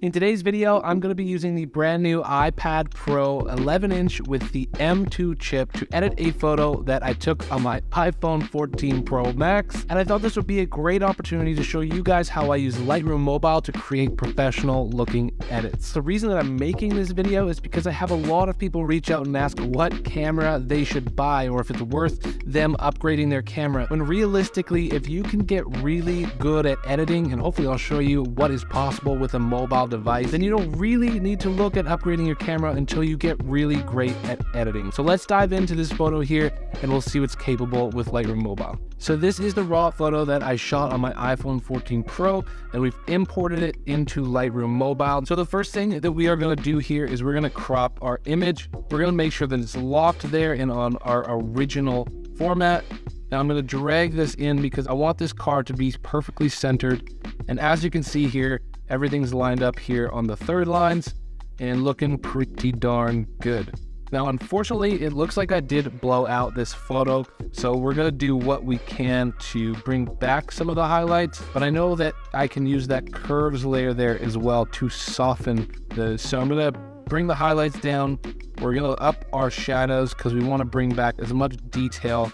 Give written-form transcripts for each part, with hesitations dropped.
In today's video, I'm going to be using the brand new iPad Pro 11-inch with the M2 chip to edit a photo that I took on my iPhone 14 Pro Max. And I thought this would be a great opportunity to show you guys how I use Lightroom Mobile to create professional looking edits. The reason that I'm making this video is because I have a lot of people reach out and ask what camera they should buy or if it's worth them upgrading their camera. When realistically, if you can get really good at editing, and hopefully I'll show you what is possible with a mobile device, then you don't really need to look at upgrading your camera until you get really great at editing. So let's dive into this photo here and we'll see what's capable with Lightroom Mobile. So this is the raw photo that I shot on my iPhone 14 Pro, and we've imported it into Lightroom Mobile. So the first thing that we are going to do here is we're going to crop our image. We're going to make sure that it's locked there and on our original format. Now I'm going to drag this in because I want this car to be perfectly centered. And as you can see here, everything's lined up here on the third lines and looking pretty darn good. Now, unfortunately, it looks like I did blow out this photo, so we're going to do what we can to bring back some of the highlights, but I know that I can use that curves layer there as well to soften this. So I'm going to bring the highlights down. We're going to up our shadows because we want to bring back as much detail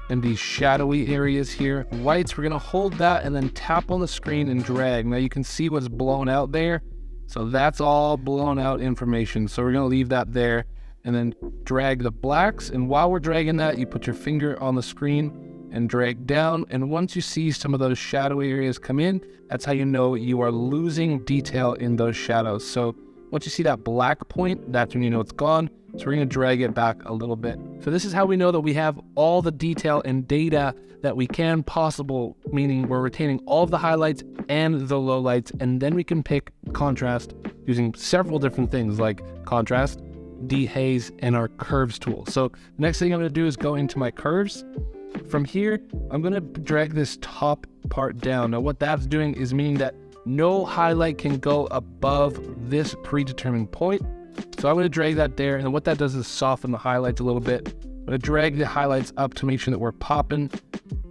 in these shadowy areas here. Whites, we're going to hold that and then tap on the screen and drag. Now you can see what's blown out there. So that's all blown out information. So we're going to leave that there and then drag the blacks. And while we're dragging that, you put your finger on the screen and drag down. And once you see some of those shadowy areas come in, that's how you know you are losing detail in those shadows. So once you see that black point, that's when you know it's gone. So we're going to drag it back a little bit. So this is how we know that we have all the detail and data that we can possible, meaning we're retaining all of the highlights and the lowlights, and then we can pick contrast using several different things like contrast, dehaze, and our curves tool. So the next thing I'm going to do is go into my curves. From here, I'm going to drag this top part down. Now what that's doing is meaning that no highlight can go above this predetermined point. So I'm going to drag that there, and what that does is soften the highlights a little bit. I'm going to drag the highlights up to make sure that we're popping,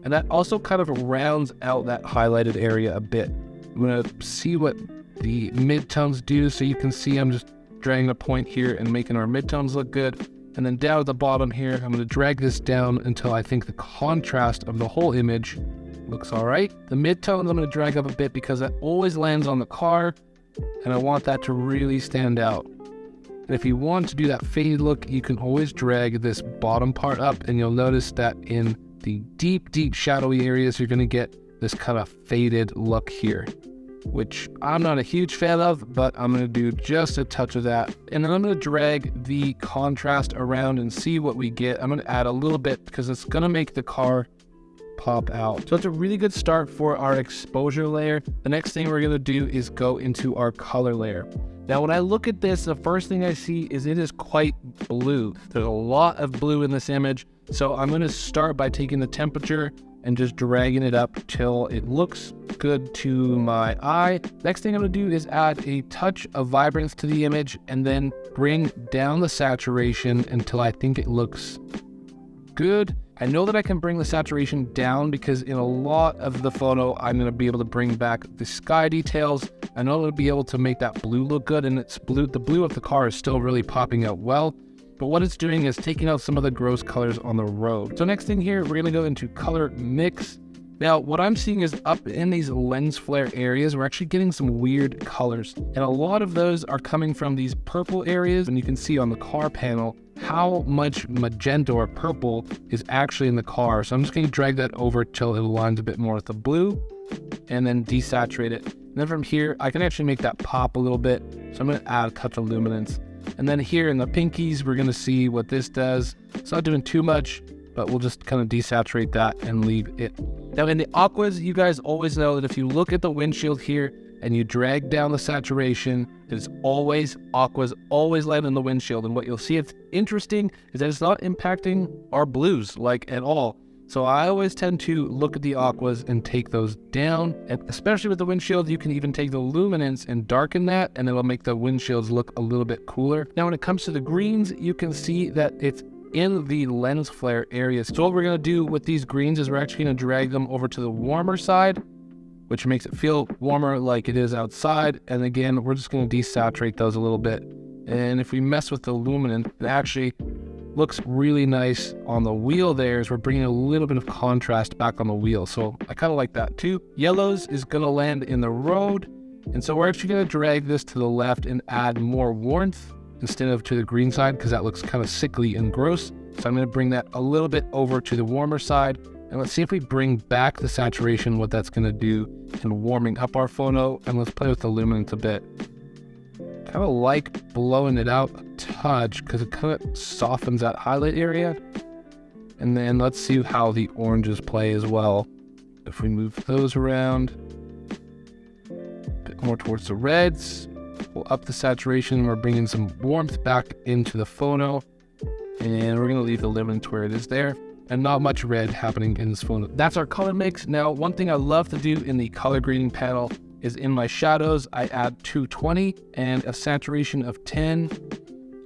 and that also kind of rounds out that highlighted area a bit. I'm going to see what the midtones do, so you can see I'm just dragging a point here and making our midtones look good. And then down at the bottom here, I'm going to drag this down until I think the contrast of the whole image looks all right. The midtones I'm going to drag up a bit because that always lands on the car, and I want that to really stand out. And if you want to do that faded look, you can always drag this bottom part up, and you'll notice that in the deep shadowy areas, you're going to get this kind of faded look here, which I'm not a huge fan of, but I'm going to do just a touch of that. And then I'm going to drag the contrast around and see what we get. I'm going to add a little bit because it's going to make the car pop out. So it's a really good start for our exposure layer. The next thing we're going to do is go into our color layer. Now, when I look at this, the first thing I see is it is quite blue. There's a lot of blue in this image. So I'm going to start by taking the temperature and just dragging it up till it looks good to my eye. Next thing I'm going to do is add a touch of vibrance to the image and then bring down the saturation until I think it looks good. I know that I can bring the saturation down because in a lot of the photo, I'm going to be able to bring back the sky details. I know I'll be able to make that blue look good, and it's blue. The blue of the car is still really popping out well, but what it's doing is taking out some of the gross colors on the road. So next thing here, we're going to go into color mix. Now, what I'm seeing is up in these lens flare areas, we're actually getting some weird colors, and a lot of those are coming from these purple areas, and you can see on the car panel how much magenta or purple is actually in the car. So I'm just going to drag that over till it aligns a bit more with the blue and then desaturate it. And then from here, I can actually make that pop a little bit. So I'm going to add a touch of luminance. And then here in the pinkies, we're going to see what this does. It's not doing too much, but we'll just kind of desaturate that and leave it. Now in the aquas, you guys always know that if you look at the windshield here and you drag down the saturation, it's always aquas, always land on the windshield. And what you'll see it's interesting is that it's not impacting our blues like at all. So I always tend to look at the aquas and take those down. And especially with the windshield, you can even take the luminance and darken that, and it'll make the windshields look a little bit cooler. Now when it comes to the greens, you can see that it's in the lens flare area. So what we're going to do with these greens is we're actually going to drag them over to the warmer side which makes it feel warmer like it is outside. And again, we're just going to desaturate those a little bit. And if we mess with the luminance, it actually looks really nice on the wheel there, as we're bringing a little bit of contrast back on the wheel. So I kind of like that too. Yellows is going to land in the road. And so we're actually going to drag this to the left and add more warmth instead of to the green side, because that looks kind of sickly and gross. So I'm going to bring that a little bit over to the warmer side. And let's see if we bring back the saturation, what that's going to do in warming up our photo. And let's play with the luminance a bit. Kind of like blowing it out a touch, because it kind of softens that highlight area. And then let's see how the oranges play as well. If we move those around a bit more towards the reds, we'll up the saturation. We're bringing some warmth back into the photo, and we're going to leave the luminance where it is there, and not much red happening in this photo. That's our color mix. Now, one thing I love to do in the color grading panel is in my shadows, I add 220 and a saturation of 10.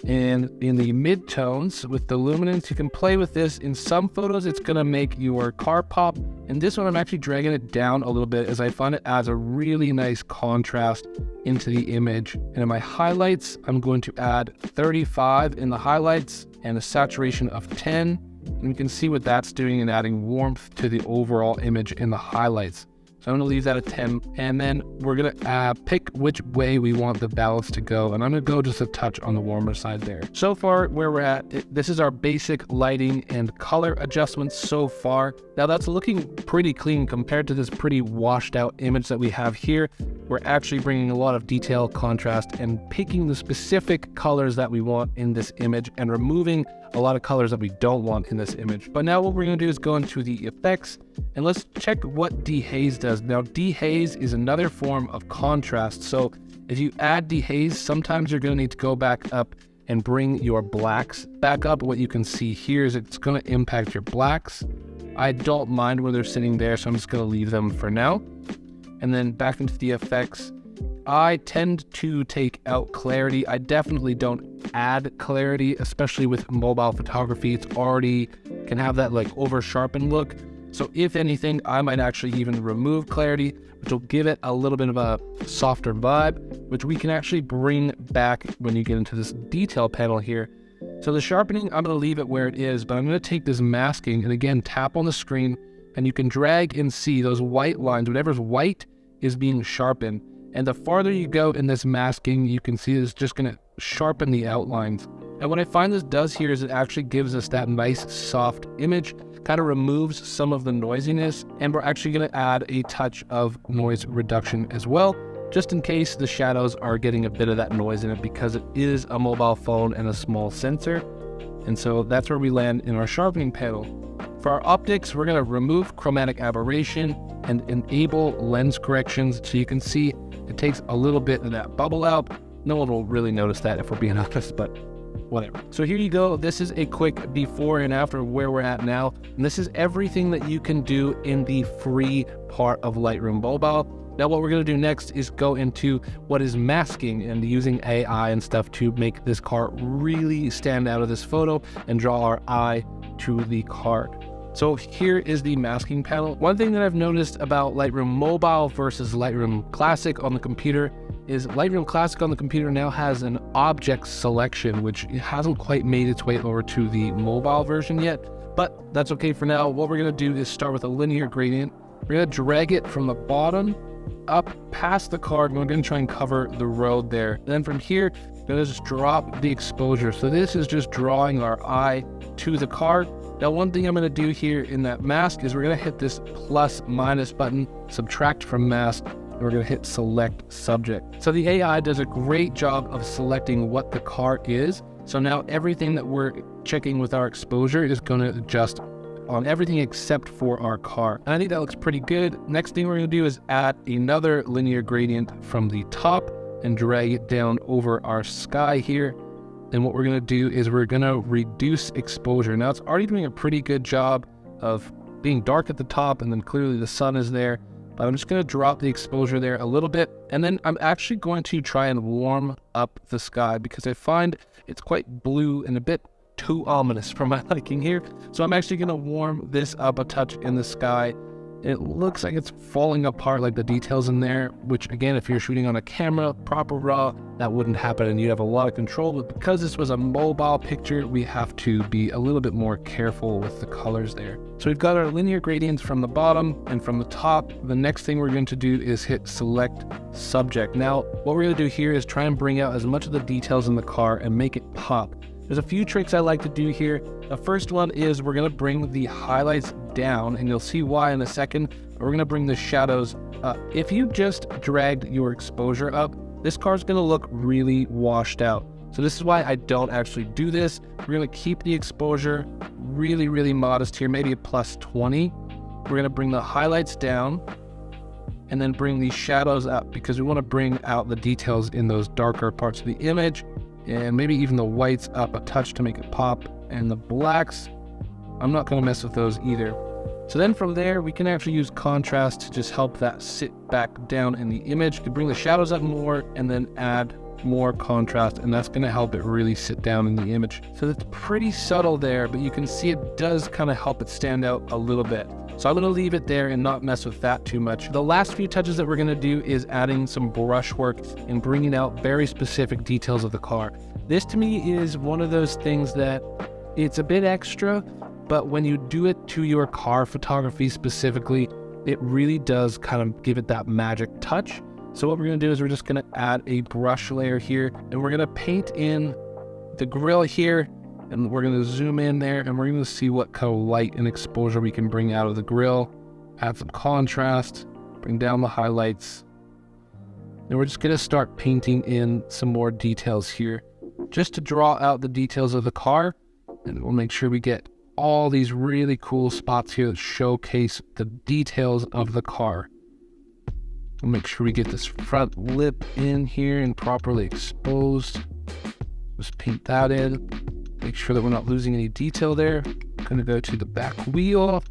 And in the midtones with the luminance, you can play with this. In some photos, it's going to make your car pop. In this one, I'm actually dragging it down a little bit, as I find it adds a really nice contrast into the image. And in my highlights, I'm going to add 35 in the highlights and a saturation of 10. And you can see what that's doing and adding warmth to the overall image in the highlights. So I'm going to leave that at 10, and then we're going to pick which way we want the balance to go, and I'm going to go just a touch on the warmer side there. So far, where we're at, this is our basic lighting and color adjustments so far. Now that's looking pretty clean compared to this pretty washed out image that we have here. We're actually bringing a lot of detail, contrast, and picking the specific colors that we want in this image, and removing a lot of colors that we don't want in this image. But now what we're going to do is go into the effects, and let's check what Dehaze does. Now, Dehaze is another form of contrast. So if you add Dehaze, sometimes you're going to need to go back up and bring your blacks back up. What you can see here is it's going to impact your blacks. I don't mind where they're sitting there, so I'm just going to leave them for now. And then back into the effects, I tend to take out clarity. I definitely don't add clarity, especially with mobile photography. It's already can have that like over sharpened look. So if anything, I might actually even remove clarity, which will give it a little bit of a softer vibe, which we can actually bring back when you get into this detail panel here. So the sharpening, I'm going to leave it where it is, but I'm going to take this masking and again, tap on the screen, and you can drag and see those white lines. Whatever's white is being sharpened. And the farther you go in this masking, you can see it's just going to sharpen the outlines. And what I find this does here is it actually gives us that nice soft image, kind of removes some of the noisiness, and we're actually going to add a touch of noise reduction as well, just in case the shadows are getting a bit of that noise in it, because it is a mobile phone and a small sensor. And so that's where we land in our sharpening panel. For our optics, we're going to remove chromatic aberration and enable lens corrections. So you can see it takes a little bit of that bubble out. No one will really notice that if we're being honest, but whatever. So here you go. This is a quick before and after where we're at now. And this is everything that you can do in the free part of Lightroom Mobile. Now what we're going to do next is go into what is masking and using AI and stuff to make this car really stand out of this photo and draw our eye to the card. So here is the masking panel. One thing that I've noticed about Lightroom Mobile versus Lightroom Classic on the computer is Lightroom Classic on the computer now has an object selection, which hasn't quite made its way over to the mobile version yet, but that's okay for now. What we're going to do is start with a linear gradient. We're going to drag it from the bottom up past the card, and we're going to try and cover the road there. And then from here, we're going to just drop the exposure. So this is just drawing our eye to the card. Now, one thing I'm going to do here in that mask is we're going to hit this plus minus button, subtract from mask, and we're going to hit select subject. So the AI does a great job of selecting what the car is. So now everything that we're checking with our exposure is going to adjust on everything except for our car. And I think that looks pretty good. Next thing we're going to do is add another linear gradient from the top and drag it down over our sky here. And what we're going to do is we're going to reduce exposure. Now it's already doing a pretty good job of being dark at the top, and then clearly the sun is there. But I'm just going to drop the exposure there a little bit. And then I'm actually going to try and warm up the sky because I find it's quite blue and a bit too ominous for my liking here. So I'm actually going to warm this up a touch in the sky. It looks like it's falling apart, like the details in there, which again, if you're shooting on a camera, proper RAW, that wouldn't happen and you'd have a lot of control. But because this was a mobile picture, we have to be a little bit more careful with the colors there. So we've got our linear gradients from the bottom and from the top. The next thing we're going to do is hit select subject. Now, what we're going to do here is try and bring out as much of the details in the car and make it pop. There's a few tricks I like to do here. The first one is we're gonna bring the highlights down, and you'll see why in a second. We're gonna bring the shadows up. If you just dragged your exposure up, this car's gonna look really washed out. So this is why I don't actually do this. We're gonna keep the exposure really, really modest here, maybe a +20. We're gonna bring the highlights down and then bring the shadows up because we wanna bring out the details in those darker parts of the image, and maybe even the whites up a touch to make it pop, and the blacks, I'm not going to mess with those either. So then from there, we can actually use contrast to just help that sit back down in the image. You can bring the shadows up more and then add more contrast, and that's going to help it really sit down in the image. So that's pretty subtle there, but you can see it does kind of help it stand out a little bit. So I'm going to leave it there and not mess with that too much. The last few touches that we're going to do is adding some brush work and bringing out very specific details of the car. This to me is one of those things that it's a bit extra, but when you do it to your car photography specifically, it really does kind of give it that magic touch. So what we're going to do is we're just going to add a brush layer here, and we're going to paint in the grill here, and we're going to zoom in there, and we're going to see what kind of light and exposure we can bring out of the grill, add some contrast, bring down the highlights, and we're just going to start painting in some more details here just to draw out the details of the car, and we'll make sure we get all these really cool spots here that showcase the details of the car. We'll make sure we get this front lip in here and properly exposed. Just paint that in. Make sure that we're not losing any detail there. I'm gonna go to the back wheel,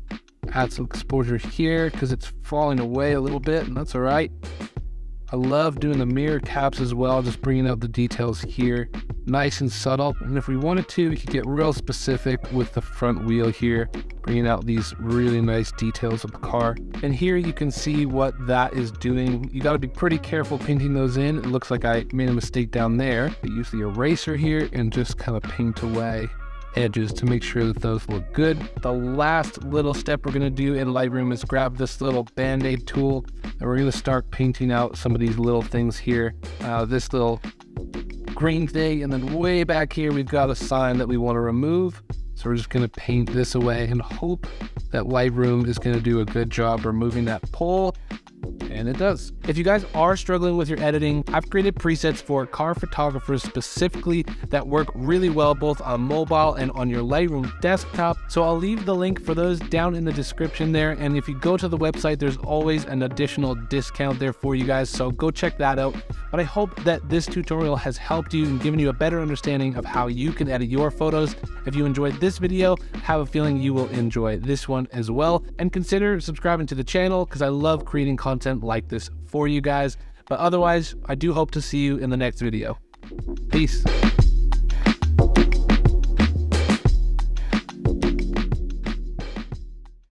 add some exposure here because it's falling away a little bit, and that's all right. I love doing the mirror caps as well, just bringing out the details here, nice and subtle. And if we wanted to, we could get real specific with the front wheel here, bringing out these really nice details of the car. And here you can see what that is doing. You got to be pretty careful painting those in. It looks like I made a mistake down there. I use the eraser here and just kind of paint away edges to make sure that those look good. The last little step we're going to do in Lightroom is grab this little band-aid tool, and we're going to start painting out some of these little things here. This little green thing, and then way back here we've got a sign that we want to remove. So we're just going to paint this away and hope that Lightroom is going to do a good job removing that pole. And it does. If you guys are struggling with your editing, I've created presets for car photographers specifically that work really well both on mobile and on your Lightroom desktop. So I'll leave the link for those down in the description there. And if you go to the website, there's always an additional discount there for you guys. So go check that out. But I hope that this tutorial has helped you and given you a better understanding of how you can edit your photos. If you enjoyed this video, have a feeling you will enjoy this one as well. And consider subscribing to the channel because I love creating content like this for you guys. But otherwise, I do hope to see you in the next video. Peace.